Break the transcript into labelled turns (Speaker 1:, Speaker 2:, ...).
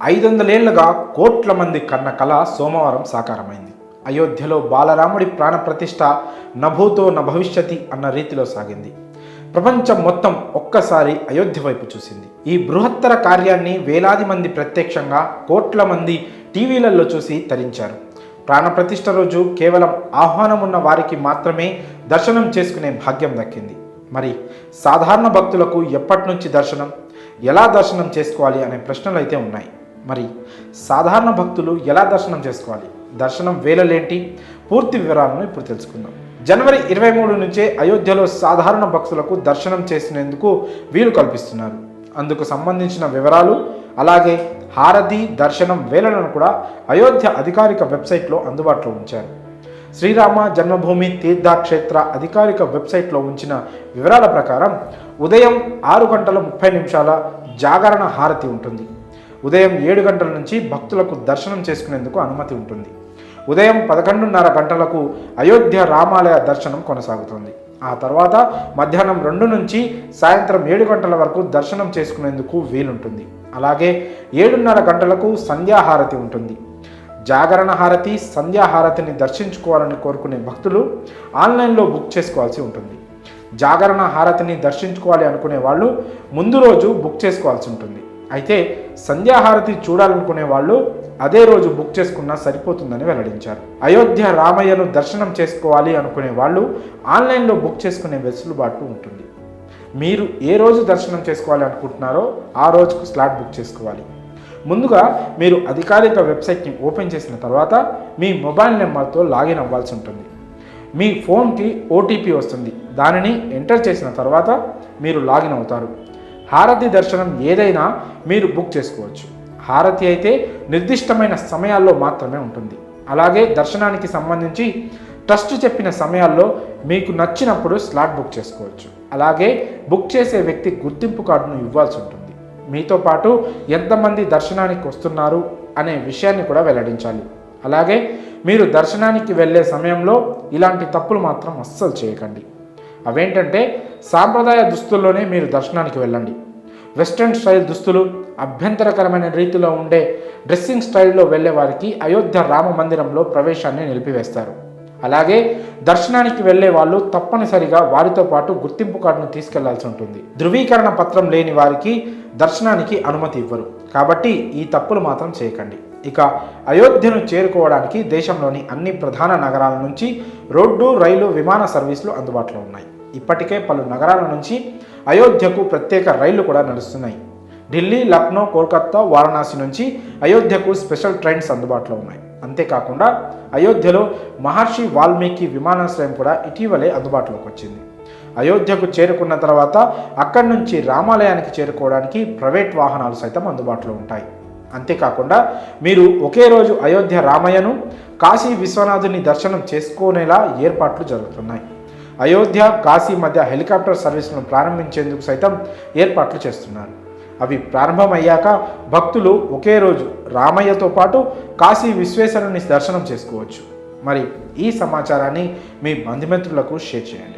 Speaker 1: 500 ఏళ్లుగా కోట్ల మంది కన్న కళ సోమవారం సాకారమైంది. అయోధ్యలో బాలరాముడి ప్రాణప్రతిష్ఠ నభూతో నభవిష్యతి అన్న రీతిలో సాగింది. ప్రపంచం మొత్తం ఒక్కసారి అయోధ్య వైపు చూసింది. ఈ బృహత్తర కార్యాన్ని వేలాది మంది ప్రత్యక్షంగా, కోట్ల మంది టీవీలలో చూసి తరించారు. ప్రాణప్రతిష్ఠ రోజు కేవలం ఆహ్వానం ఉన్న వారికి మాత్రమే దర్శనం చేసుకునే భాగ్యం దక్కింది. మరి సాధారణ భక్తులకు ఎప్పటి నుంచి దర్శనం, ఎలా దర్శనం చేసుకోవాలి అనే ప్రశ్నలు అయితే ఉన్నాయి. మరి సాధారణ భక్తులు ఎలా దర్శనం చేసుకోవాలి, దర్శనం వేళలేంటి, పూర్తి వివరాలను ఇప్పుడు తెలుసుకుందాం. జనవరి 23 నుంచే అయోధ్యలో సాధారణ భక్తులకు దర్శనం చేసినందుకు వీలు కల్పిస్తున్నారు. అందుకు సంబంధించిన వివరాలు, అలాగే హారతి దర్శనం వేళలను కూడా అయోధ్య అధికారిక వెబ్సైట్లో అందుబాటులో ఉంచారు. శ్రీరామ జన్మభూమి తీర్థక్షేత్ర అధికారిక వెబ్సైట్లో ఉంచిన వివరాల ప్రకారం ఉదయం 6:30 జాగరణ హారతి ఉంటుంది. ఉదయం 7 గంటల నుంచి భక్తులకు దర్శనం చేసుకునేందుకు అనుమతి ఉంటుంది. ఉదయం 11:30 అయోధ్య రామాలయ దర్శనం కొనసాగుతుంది. ఆ తర్వాత మధ్యాహ్నం 2 నుంచి సాయంత్రం 7 గంటల వరకు దర్శనం చేసుకునేందుకు వీలుంటుంది. అలాగే 7:30 సంధ్యాహారతి ఉంటుంది. జాగరణ హారతి, సంధ్యాహారతిని దర్శించుకోవాలని కోరుకునే భక్తులు ఆన్లైన్లో బుక్ చేసుకోవాల్సి ఉంటుంది. జాగరణ హారతిని దర్శించుకోవాలి అనుకునే వాళ్ళు ముందు రోజు బుక్ చేసుకోవాల్సి ఉంటుంది. అయితే సంధ్యాహారతి చూడాలనుకునే వాళ్ళు అదే రోజు బుక్ చేసుకున్నా సరిపోతుందని వెల్లడించారు. అయోధ్య రామయ్యను దర్శనం చేసుకోవాలి అనుకునే వాళ్ళు ఆన్లైన్లో బుక్ చేసుకునే వెసులుబాటు ఉంటుంది. మీరు ఏ రోజు దర్శనం చేసుకోవాలి అనుకుంటున్నారో ఆ రోజుకు స్లాట్ బుక్ చేసుకోవాలి. ముందుగా మీరు అధికారిక వెబ్సైట్ని ఓపెన్ చేసిన తర్వాత మీ మొబైల్ నెంబర్తో లాగిన్ అవ్వాల్సి ఉంటుంది. మీ ఫోన్కి ఓటీపీ వస్తుంది. దానిని ఎంటర్ చేసిన తర్వాత మీరు లాగిన్ అవుతారు. హారతి దర్శనం ఏదైనా మీరు బుక్ చేసుకోవచ్చు. హారతి అయితే నిర్దిష్టమైన సమయాల్లో మాత్రమే ఉంటుంది. అలాగే దర్శనానికి సంబంధించి ట్రస్ట్ చెప్పిన సమయాల్లో మీకు నచ్చినప్పుడు స్లాట్ బుక్ చేసుకోవచ్చు. అలాగే బుక్ చేసే వ్యక్తి గుర్తింపు కార్డును ఇవ్వాల్సి ఉంటుంది. మీతో పాటు ఎంతమంది దర్శనానికి వస్తున్నారు అనే విషయాన్ని కూడా వెల్లడించాలి. అలాగే మీరు దర్శనానికి వెళ్ళే సమయంలో ఇలాంటి తప్పులు మాత్రం అస్సలు చేయకండి. అవేంటంటే సాంప్రదాయ దుస్తుల్లోనే మీరు దర్శనానికి వెళ్ళండి. వెస్ట్రన్ స్టైల్ దుస్తులు, అభ్యంతరకరమైన రీతిలో ఉండే డ్రెస్సింగ్ స్టైల్లో వెళ్ళే వారికి అయోధ్య రామ మందిరంలో ప్రవేశాన్ని నిలిపివేస్తారు. అలాగే దర్శనానికి వెళ్ళే వాళ్ళు తప్పనిసరిగా వారితో పాటు గుర్తింపు కార్డును తీసుకెళ్లాల్సి ఉంటుంది. ధృవీకరణ పత్రం లేని వారికి దర్శనానికి అనుమతి ఇవ్వరు. కాబట్టి ఈ తప్పులు మాత్రం చేయకండి. ఇక అయోధ్యను చేరుకోవడానికి దేశంలోని అన్ని ప్రధాన నగరాల నుంచి రోడ్డు, రైలు, విమాన సర్వీసులు అందుబాటులో ఉన్నాయి. ఇప్పటికే పలు నగరాల నుంచి అయోధ్యకు ప్రత్యేక రైళ్లు కూడా నడుస్తున్నాయి. ఢిల్లీ, లక్నో, కోల్కతా, వారణాసి నుంచి అయోధ్యకు స్పెషల్ ట్రైన్స్ అందుబాటులో ఉన్నాయి. అంతేకాకుండా అయోధ్యలో మహర్షి వాల్మీకి విమానాశ్రయం కూడా ఇటీవలే అందుబాటులోకి వచ్చింది. అయోధ్యకు చేరుకున్న తర్వాత అక్కడి నుంచి రామాలయానికి చేరుకోవడానికి ప్రైవేట్ వాహనాలు సైతం అందుబాటులో ఉంటాయి. అంతేకాకుండా మీరు ఒకే రోజు అయోధ్య రామయ్యను, కాశీ విశ్వనాథుని దర్శనం చేసుకునేలా ఏర్పాట్లు జరుగుతున్నాయి. అయోధ్య, కాశీ మధ్య హెలికాప్టర్ సర్వీసులను ప్రారంభించేందుకు సైతం ఏర్పాట్లు చేస్తున్నారు. అవి ప్రారంభమయ్యాక భక్తులు ఒకే రోజు రామయ్యతో పాటు కాశీ విశ్వేశ్వరుని దర్శనం చేసుకోవచ్చు. మరి ఈ సమాచారాన్ని మీ బంధుమిత్రులకు షేర్ చేయండి.